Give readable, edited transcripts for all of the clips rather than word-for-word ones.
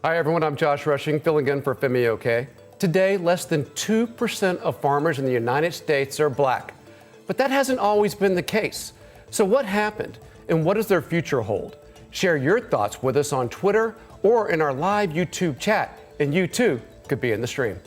Hi everyone, I'm Josh Rushing, filling in for Femi OK. Today, less than 2% of farmers in the United States are black. But that hasn't always been the case. So what happened and what does their future hold? Share your thoughts with us on Twitter or in our live YouTube chat, and you too could be in the stream.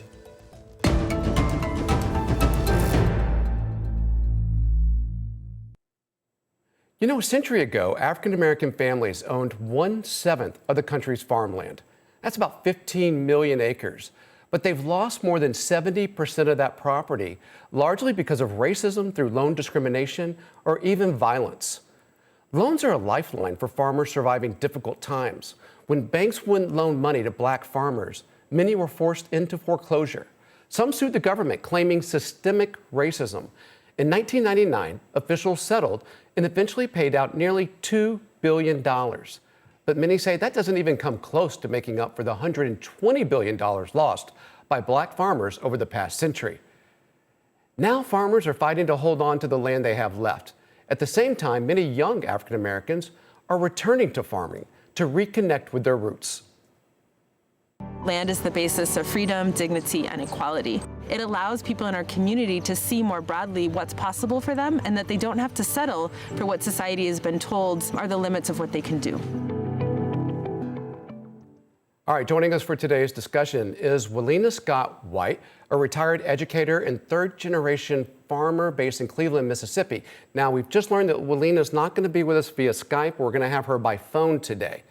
You know, a century ago, African American families owned 1/7 of the country's farmland. That's about 15 million acres. But they've lost more than 70% of that property, largely because of racism through loan discrimination or even violence. Loans are a lifeline for farmers surviving difficult times. When banks wouldn't loan money to black farmers, many were forced into foreclosure. Some sued the government, claiming systemic racism. In 1999, officials settled and eventually paid out nearly $2 billion. But many say that doesn't even come close to making up for the $120 billion lost by black farmers over the past century. Now farmers are fighting to hold on to the land they have left. At the same time, many young African Americans are returning to farming to reconnect with their roots. Land is the basis of freedom, dignity, and equality. It allows people in our community to see more broadly what's possible for them and that they don't have to settle for what society has been told are the limits of what they can do. All right, joining us for today's discussion is Walina Scott White, a retired educator and third-generation farmer based in Cleveland, Mississippi. Now, we've just learned that Walina is not going to be with us via Skype. We're going to have her by phone today.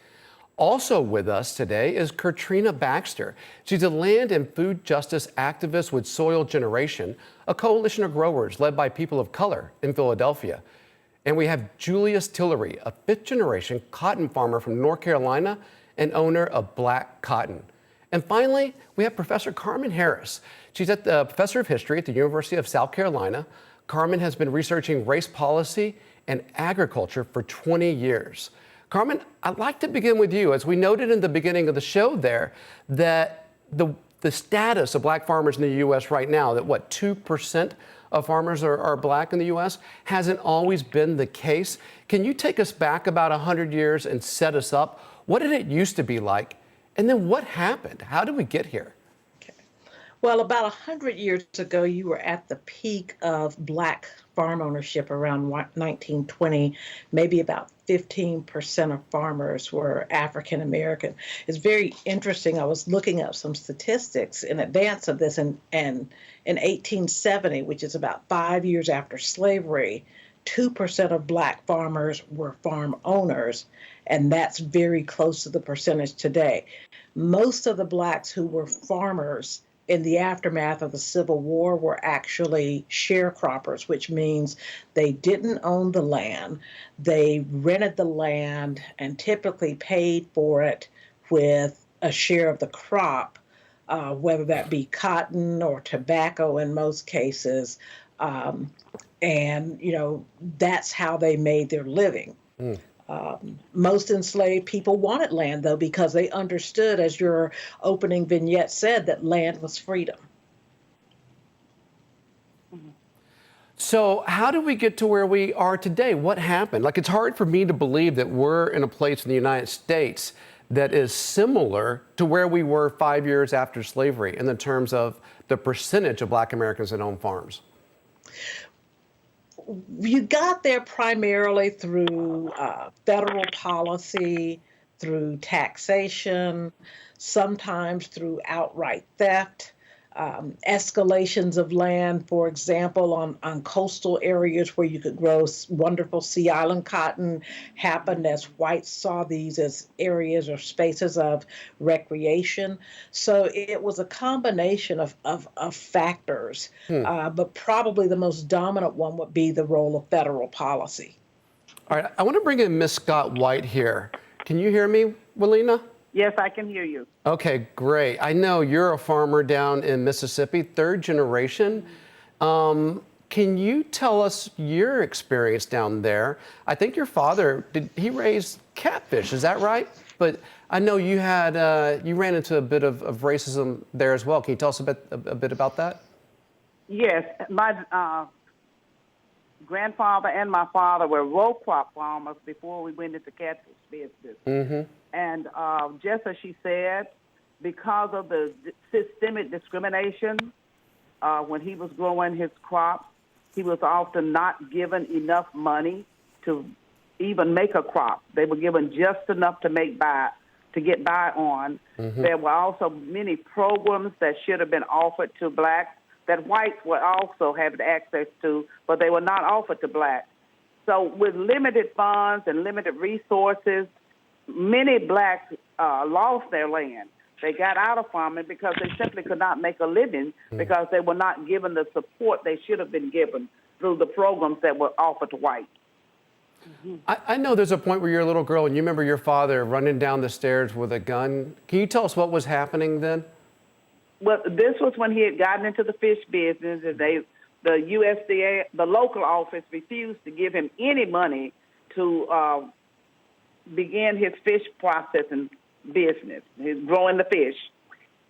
Also with us today is Katrina Baxter. She's a land and food justice activist with Soil Generation, a coalition of growers led by people of color in Philadelphia. And we have Julius Tillery, a fifth-generation cotton farmer from North Carolina and owner of Black Cotton. And finally, we have Professor Carmen Harris. She's the professor of history at the University of South Carolina. Carmen has been researching race policy and agriculture for 20 years. Carmen, I'd like to begin with you. As we noted in the beginning of the show there, that the status of black farmers in the U.S. right now, that 2% of farmers are black in the U.S., hasn't always been the case. Can you take us back about 100 years and set us up? What did it used to be like? And then what happened? How did we get here? Okay. Well, about 100 years ago, you were at the peak of black farm ownership around 1920. Maybe about 15% of farmers were African American. It's very interesting. I was looking up some statistics in advance of this, and in 1870, which is about 5 years after slavery, 2% of black farmers were farm owners, and that's very close to the percentage today. Most of the blacks who were farmers in the aftermath of the Civil War were actually sharecroppers, which means they didn't own the land. They rented the land and typically paid for it with a share of the crop, whether that be cotton or tobacco in most cases. And, that's how they made their living. Most enslaved people wanted land, though, because they understood, as your opening vignette said, that land was freedom. So how did we get to where we are today? What happened? It's hard for me to believe that we're in a place in the United States that is similar to where we were 5 years after slavery in the terms of the percentage of black Americans that own farms. You got there primarily through federal policy, through taxation, sometimes through outright theft, escalations of land, for example, on coastal areas where you could grow wonderful Sea Island cotton happened as whites saw these as areas or spaces of recreation. So it was a combination of factors, but probably the most dominant one would be the role of federal policy. All right, I want to bring in Miss Scott White here. Can you hear me, Walina? Yes, I can hear you. Okay, great. I know you're a farmer down in Mississippi, third generation. Can you tell us your experience down there? I think your father, did he raise catfish? Is that right? But I know you had you ran into a bit of racism there as well. Can you tell us a bit about that? Yes, my grandfather and my father were row crop farmers before we went into catfish business. Mm-hmm. And just as she said, because of the systemic discrimination, when he was growing his crops, he was often not given enough money to even make a crop. They were given just enough to get by on. There were also many programs that should have been offered to blacks that whites would also have access to, but they were not offered to blacks. So with limited funds and limited resources, many blacks lost their land. They got out of farming because they simply could not make a living because they were not given the support they should have been given through the programs that were offered to whites. I know there's a point where you're a little girl and you remember your father running down the stairs with a gun. Can you tell us what was happening then? Well, this was when he had gotten into the fish business, and the USDA, the local office, refused to give him any money to begin his fish processing business, his growing the fish.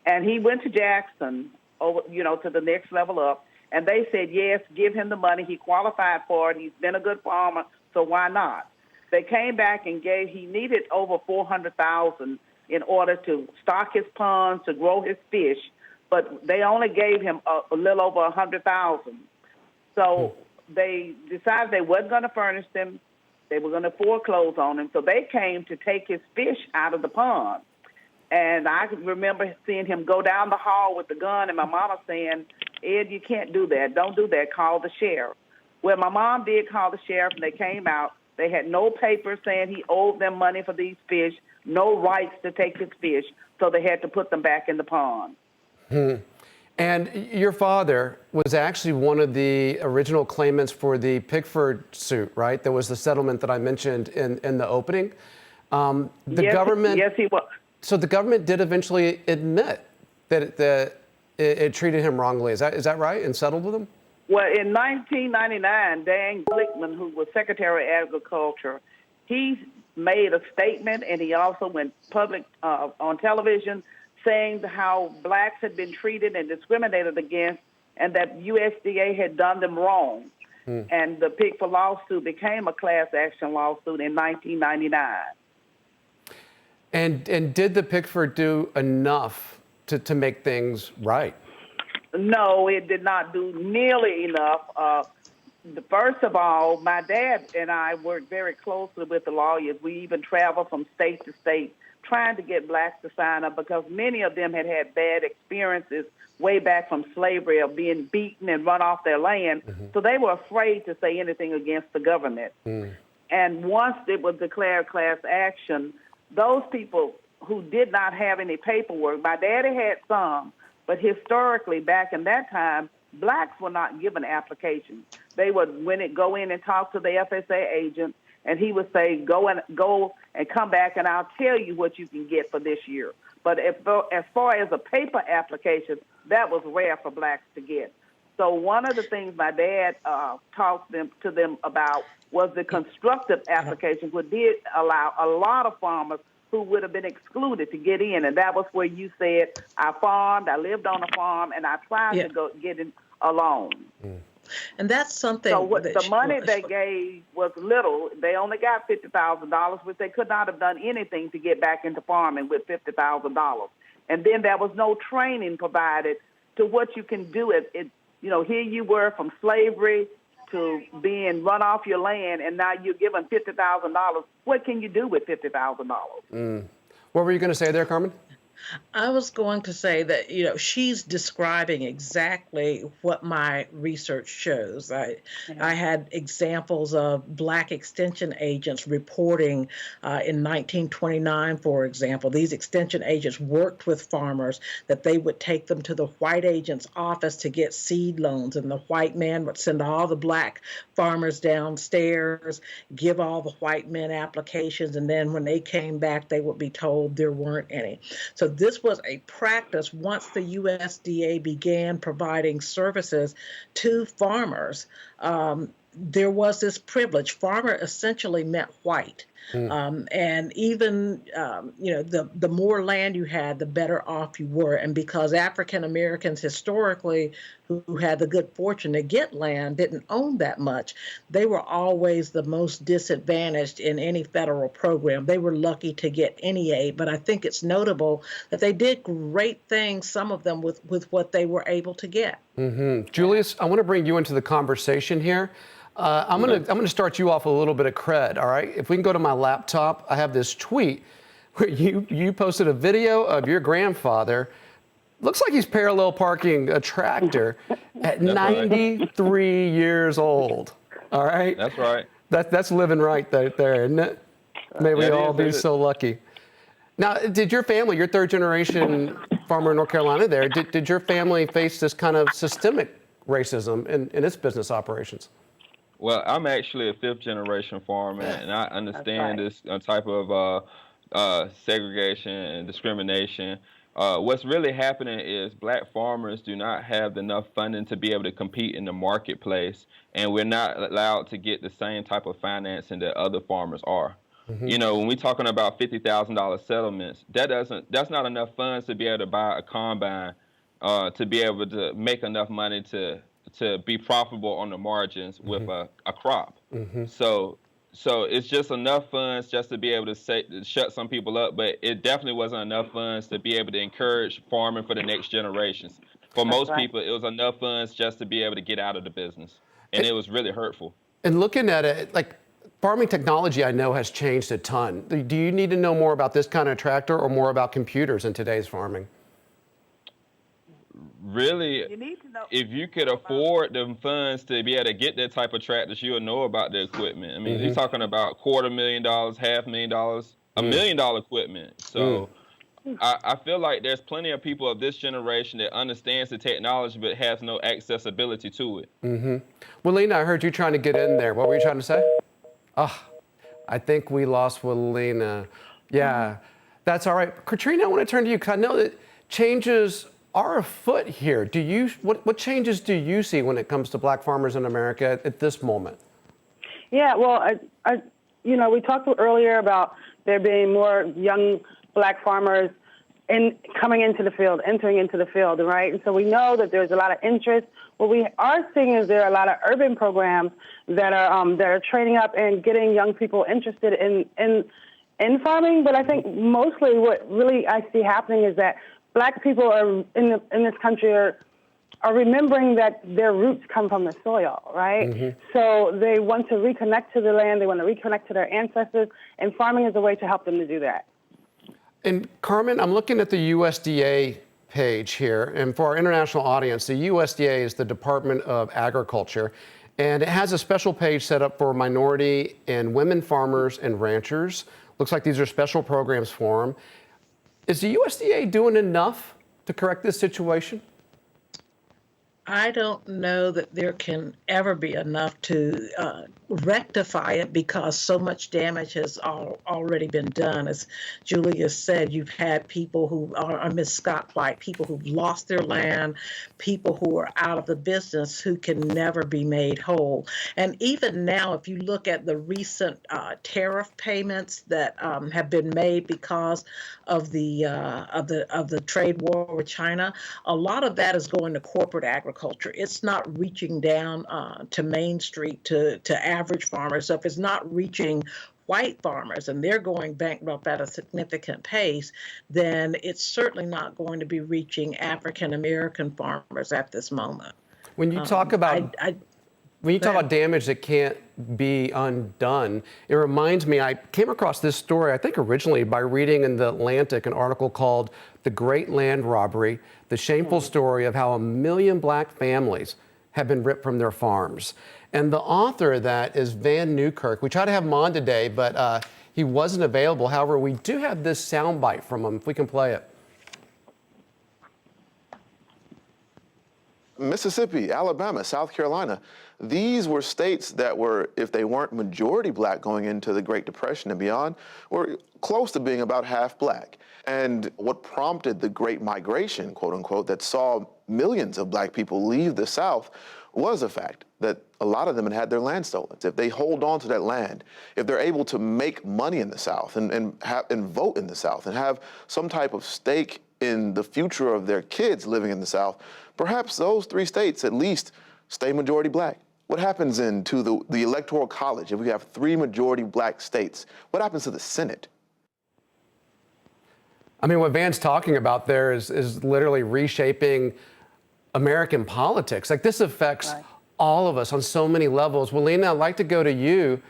And he went to Jackson, to the next level up, and they said, yes, give him the money. He qualified for it. He's been a good farmer, so why not? They came back and he needed over $400,000 in order to stock his ponds, to grow his fish, but they only gave him a little over $100,000. So they decided they wasn't going to furnish them. They were going to foreclose on him. So they came to take his fish out of the pond. And I remember seeing him go down the hall with the gun, and my mama saying, Ed, you can't do that. Don't do that. Call the sheriff. Well, my mom did call the sheriff, and they came out. They had no paper saying he owed them money for these fish, no rights to take his fish, so they had to put them back in the pond. And your father was actually one of the original claimants for the Pigford suit, right? There was the settlement that I mentioned in the opening. Yes, he was. So the government did eventually admit that it treated him wrongly. Is that right? And settled with him? Well, in 1999, Dan Glickman, who was Secretary of Agriculture, he made a statement, and he also went public on television saying how blacks had been treated and discriminated against, and that USDA had done them wrong. And the Pigford lawsuit became a class action lawsuit in 1999. And did the Pigford do enough to make things right? No, it did not do nearly enough. First of all, my dad and I worked very closely with the lawyers. We even traveled from state to state trying to get blacks to sign up because many of them had had bad experiences way back from slavery of being beaten and run off their land. So they were afraid to say anything against the government. And once it was declared class action, those people who did not have any paperwork, my daddy had some, but historically back in that time, blacks were not given applications. They would go in and talk to the FSA agent, and he would say, go and come back, and I'll tell you what you can get for this year. But as far as a paper application, that was rare for blacks to get. So one of the things my dad talked to them about was the constructive applications, which did allow a lot of farmers who would have been excluded to get in. And that was where you said, I farmed, I lived on a farm, and I tried to go get in a loan. And that's something. So the money they gave was little. They only got $50,000, which they could not have done anything to get back into farming with $50,000. And then there was no training provided to what you can do. Here you were from slavery to being run off your land, and now you're given $50,000. What can you do with $50,000? What were you going to say there, Carmen? I was going to say that, she's describing exactly what my research shows. I had examples of black extension agents reporting in 1929, for example. These extension agents worked with farmers that they would take them to the white agent's office to get seed loans, and the white man would send all the black farmers downstairs, give all the white men applications, and then when they came back, they would be told there weren't any. So this was a practice once the USDA began providing services to farmers. There was this privilege. Farmer essentially meant white. And even, the more land you had, the better off you were. And because African Americans historically, who had the good fortune to get land, didn't own that much, they were always the most disadvantaged in any federal program. They were lucky to get any aid, but I think it's notable that they did great things, some of them with what they were able to get. Julius, I want to bring you into the conversation here. I'm gonna start you off with a little bit of cred, all right? If we can go to my laptop, I have this tweet where you posted a video of your grandfather. Looks like he's parallel parking a tractor at 93 years old. All right? That's right. That's living right there, isn't it? May we all be so lucky. Now, did your family, your third generation farmer in North Carolina there, did your family face this kind of systemic racism in its business operations? Well, I'm actually a fifth generation farmer, and I understand this type of segregation and discrimination. What's really happening is black farmers do not have enough funding to be able to compete in the marketplace, and we're not allowed to get the same type of financing that other farmers are. You know, when we're talking about $50,000 settlements, that's not enough funds to be able to buy a combine, to be able to make enough money to be profitable on the margins with a crop. So it's just enough funds just to be able to shut some people up, but it definitely wasn't enough funds to be able to encourage farming for the next generations. For most people, it was enough funds just to be able to get out of the business, and it was really hurtful. And looking at it, like farming technology, I know has changed a ton. Do you need to know more about this kind of tractor or more about computers in today's farming? Really, if you could afford the funds to be able to get that type of tractors, you'll know about the equipment. I mean, you're talking about $250,000, $500,000, $1 million equipment. So I feel like there's plenty of people of this generation that understands the technology but has no accessibility to it. Willina, I heard you trying to get in there. What were you trying to say? I think we lost Willina. Yeah, that's all right. Katrina, I want to turn to you because I know that changes are afoot here. What changes do you see when it comes to black farmers in America at this moment? Yeah, well, we talked earlier about there being more young black farmers entering into the field, right? And so we know that there's a lot of interest. What we are seeing is there are a lot of urban programs that are training up and getting young people interested in farming. But I think mostly what really I see happening is that black people are in this country are remembering that their roots come from the soil, right? So they want to reconnect to the land, they want to reconnect to their ancestors, and farming is a way to help them to do that. And Carmen, I'm looking at the USDA page here, and for our international audience, the USDA is the Department of Agriculture, and it has a special page set up for minority and women farmers and ranchers. Looks like these are special programs for them. Is the USDA doing enough to correct this situation? I don't know that there can ever be enough to rectify it because so much damage has already been done. As Julia said, you've had people who are Ms. Scott White, people who've lost their land, people who are out of the business who can never be made whole. And even now, if you look at the recent tariff payments that have been made because of the trade war with China, a lot of that is going to corporate agriculture. It's not reaching down to Main Street to average farmers. So if it's not reaching white farmers and they're going bankrupt at a significant pace, then it's certainly not going to be reaching African American farmers at this moment. When you talk about damage that can't be undone, it reminds me, I came across this story, I think originally by reading in the Atlantic an article called The Great Land Robbery, the shameful story of how 1 million black families have been ripped from their farms. And the author of that is Van Newkirk. We tried to have him on today, but he wasn't available. However, we do have this soundbite from him, if we can play it. Mississippi, Alabama, South Carolina, these were states that were, if they weren't majority black going into the Great Depression and beyond, were close to being about half black. And what prompted the Great Migration, quote unquote, that saw millions of black people leave the South was the fact that a lot of them had their land stolen. If they hold on to that land, if they're able to make money in the South and vote in the South and have some type of stake in the future of their kids living in the South, perhaps those 3 states at least stay majority black. What happens to the Electoral College if we have 3 majority black states? What happens to the Senate? I mean, what Van's talking about there is literally reshaping American politics. Like, this affects all of us on so many levels. Walina, I'd like to go to you.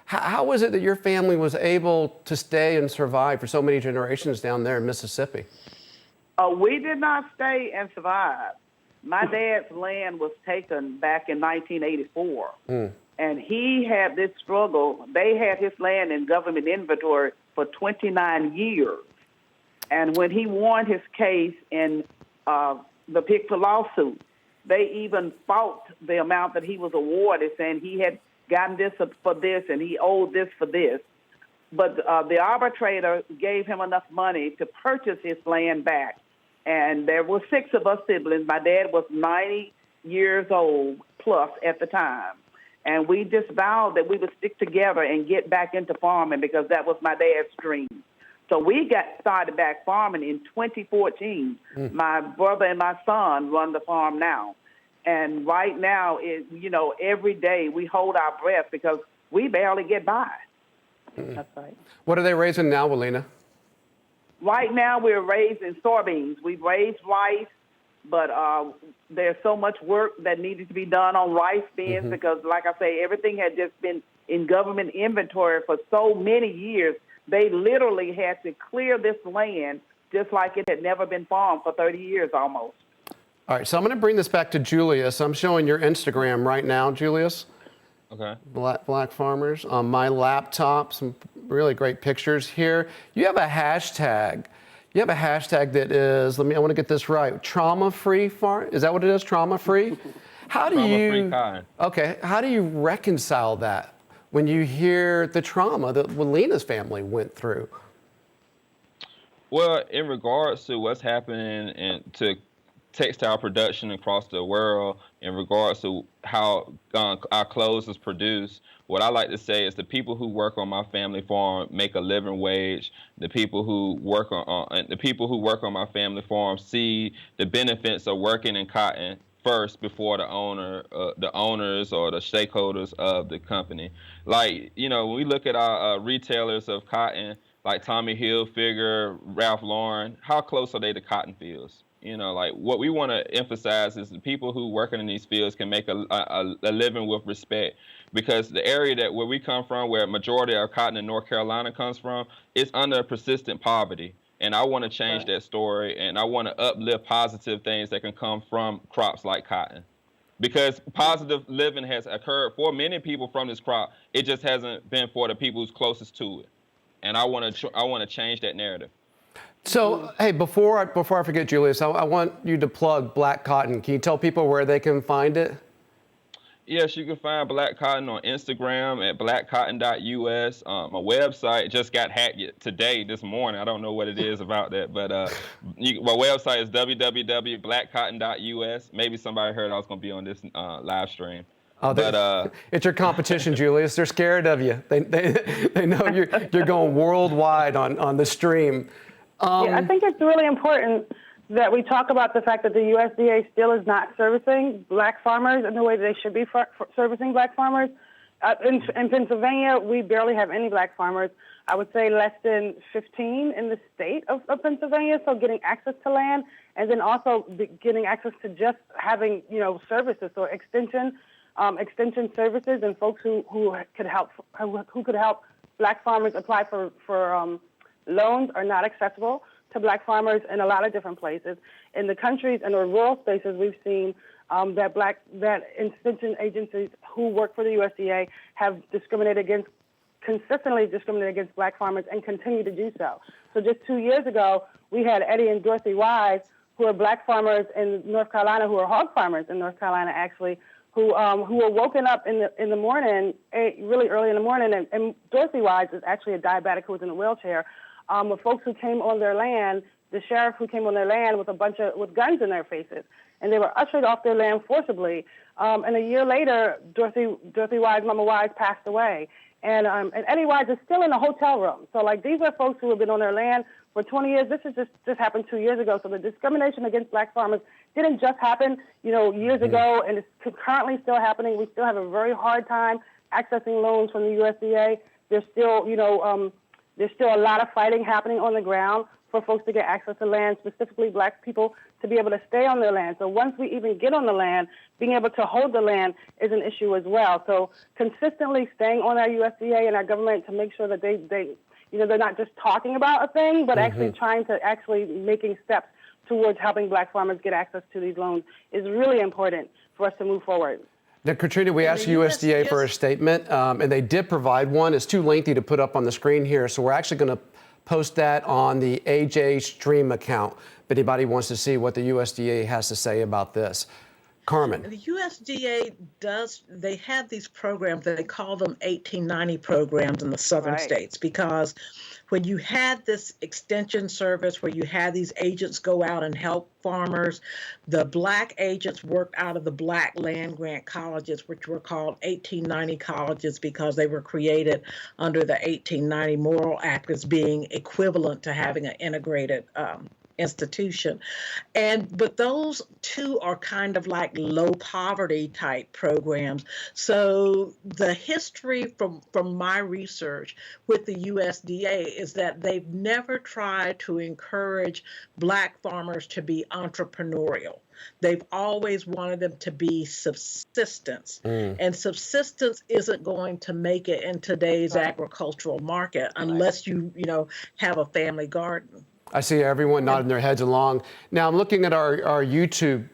How is it that your family was able to stay and survive for so many generations down there in Mississippi? We did not stay and survive. My dad's land was taken back in 1984, and he had this struggle. They had his land in government inventory for 29 years. And when he won his case in the Pigford lawsuit, they even fought the amount that he was awarded, saying he had gotten this for this and he owed this for this. But the arbitrator gave him enough money to purchase his land back. And there were 6 of us siblings. My dad was 90 years old plus at the time. And we just vowed that we would stick together and get back into farming because that was my dad's dream. So we got started back farming in 2014. My brother and my son run the farm now. And right now, every day we hold our breath because we barely get by. That's right. What are they raising now, Walina? Right now we're raising soybeans. We've raised rice, but there's so much work that needed to be done on rice bins because, like I say, everything had just been in government inventory for so many years. They literally had to clear this land just like it had never been farmed for 30 years almost. All right, so I'm going to bring this back to Julius. I'm showing your Instagram right now, Julius. Okay. Black farmers on my laptop. Some really great pictures here. You have a hashtag. You have a hashtag that is, I want to get this right, trauma-free farm. Is that what it is, trauma-free? How do Trauma-free cotton. Okay, how do you reconcile that when you hear the trauma that Walina's family went through? Well, in regards to what's happening to textile production across the world, in regards to how our clothes is produced, what I like to say is the people who work on my family farm make a living wage. The people who work on my family farm see the benefits of working in cotton first before the owners or the stakeholders of the company. Like, when we look at our retailers of cotton, like Tommy Hilfiger, Ralph Lauren, how close are they to cotton fields? Like, what we want to emphasize is the people who working in these fields can make a living with respect, because the area where we come from, where a majority of cotton in North Carolina comes from, is under persistent poverty. And I want to change that story, and I want to uplift positive things that can come from crops like cotton. Because positive living has occurred for many people from this crop. It just hasn't been for the people who's closest to it. And I want to change that narrative. So, hey, before I forget, Julius, I want you to plug Black Cotton. Can you tell people where they can find it? Yes, you can find Black Cotton on Instagram at blackcotton.us. My website just got hacked this morning. I don't know what it is about that, but my website is www.blackcotton.us. Maybe somebody heard I was going to be on this live stream. Oh, it's your competition, Julius. They're scared of you. They know you're going worldwide on the stream. I think it's really important that we talk about the fact that the USDA still is not servicing black farmers in the way they should be servicing black farmers. In Pennsylvania, we barely have any black farmers. I would say less than 15 in the state of Pennsylvania. So getting access to land, and then also getting access to just having services, so extension services, and folks who could help black farmers apply for loans are not accessible to black farmers in a lot of different places. In the countries and the rural spaces, we've seen that extension agencies who work for the USDA have consistently discriminated against black farmers and continue to do so. So just 2 years ago, we had Eddie and Dorothy Wise, who are black farmers in North Carolina, who are hog farmers in North Carolina, actually, who were woken up in the morning, really early in the morning, and Dorothy Wise is actually a diabetic who was in a wheelchair, with folks who came on their land the sheriff who came on their land with with guns in their faces, and they were ushered off their land forcibly. And a year later, Dorothy Wise, Mama Wise, passed away. And Eddie Wise is still in a hotel room. So, like, these are folks who have been on their land for 20 years. This is just happened 2 years ago. So the discrimination against black farmers didn't just happen, years ago, and it's currently still happening. We still have a very hard time accessing loans from the USDA. There's still, there's still a lot of fighting happening on the ground for folks to get access to land, specifically black people, to be able to stay on their land. So once we even get on the land, being able to hold the land is an issue as well. So consistently staying on our USDA and our government to make sure that they're not just talking about a thing, but actually trying to making steps towards helping black farmers get access to these loans is really important for us to move forward. Now, Katrina, we asked USDA for a statement, and they did provide one. It's too lengthy to put up on the screen here, so we're actually going to post that on the ajstream account if anybody wants to see what the USDA has to say about this. Carmen. The USDA they have these programs, they call them 1890 programs in the southern states, because when you had this extension service where you had these agents go out and help farmers, the black agents worked out of the black land grant colleges, which were called 1890 colleges because they were created under the 1890 Morrill Act as being equivalent to having an integrated institution. But those two are kind of like low poverty type programs. So the history from my research with the USDA is that they've never tried to encourage black farmers to be entrepreneurial. They've always wanted them to be subsistence. And subsistence isn't going to make it in today's agricultural market unless you have a family garden. I see everyone nodding their heads along. Now I'm looking at our YouTube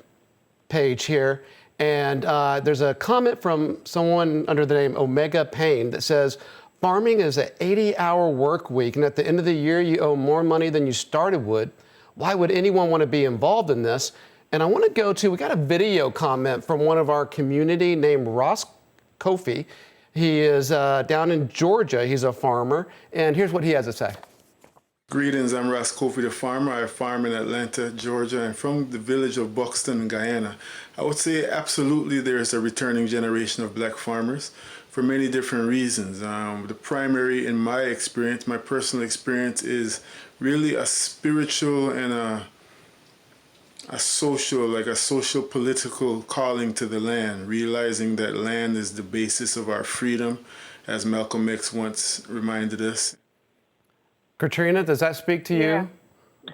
page here, and there's a comment from someone under the name Omega Payne that says, farming is an 80-hour work week, and at the end of the year you owe more money than you started with. Why would anyone want to be involved in this? And I want to we got a video comment from one of our community named Ross Kofi. He is down in Georgia. He's a farmer, and here's what he has to say. Greetings, I'm Ross Kofi, the farmer. I farm in Atlanta, Georgia, and from the village of Buxton, Guyana. I would say absolutely there is a returning generation of black farmers for many different reasons. The primary, in my experience, my personal experience, is really a spiritual and a social political calling to the land, realizing that land is the basis of our freedom, as Malcolm X once reminded us. Katrina, does that speak to you? Yeah,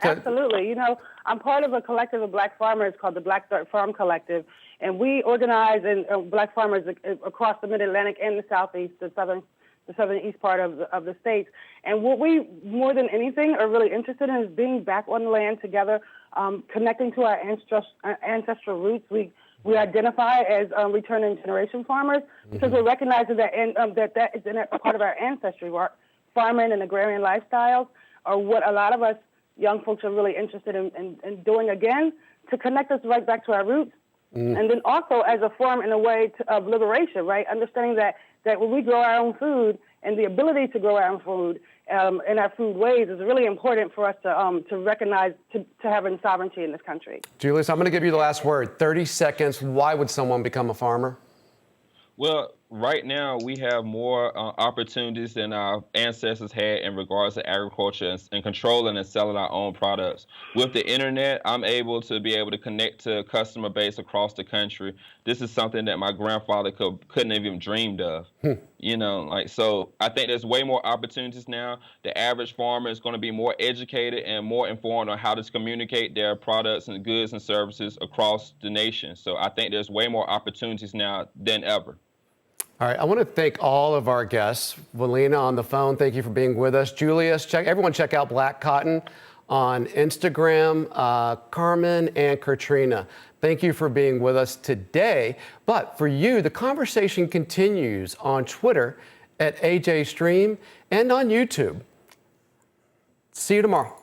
absolutely. I'm part of a collective of black farmers called the Black Dirt Farm Collective, and we organize black farmers across the Mid-Atlantic and the Southeast, the southern east part of the states. And what we, more than anything, are really interested in is being back on the land together, connecting to our ancestral roots. We identify as returning generation farmers because we're recognizing that that is a part of our ancestry. Farming and agrarian lifestyles are what a lot of us young folks are really interested in doing again to connect us right back to our roots. And then also as a form in a way of liberation, right? Understanding that when we grow our own food and the ability to grow our own food in our food ways is really important for us to recognize, to having sovereignty in this country. Julius, I'm going to give you the last word. 30 seconds. Why would someone become a farmer? Well, right now we have more opportunities than our ancestors had in regards to agriculture and controlling and selling our own products. With the internet, I'm able to connect to a customer base across the country. This is something that my grandfather couldn't have even dreamed of. So I think there's way more opportunities now. The average farmer is going to be more educated and more informed on how to communicate their products and goods and services across the nation. So I think there's way more opportunities now than ever. All right, I want to thank all of our guests. Walina on the phone, thank you for being with us. Julius, everyone check out Black Cotton on Instagram. Carmen and Katrina, thank you for being with us today. But for you, the conversation continues on Twitter at ajstream and on YouTube. See you tomorrow.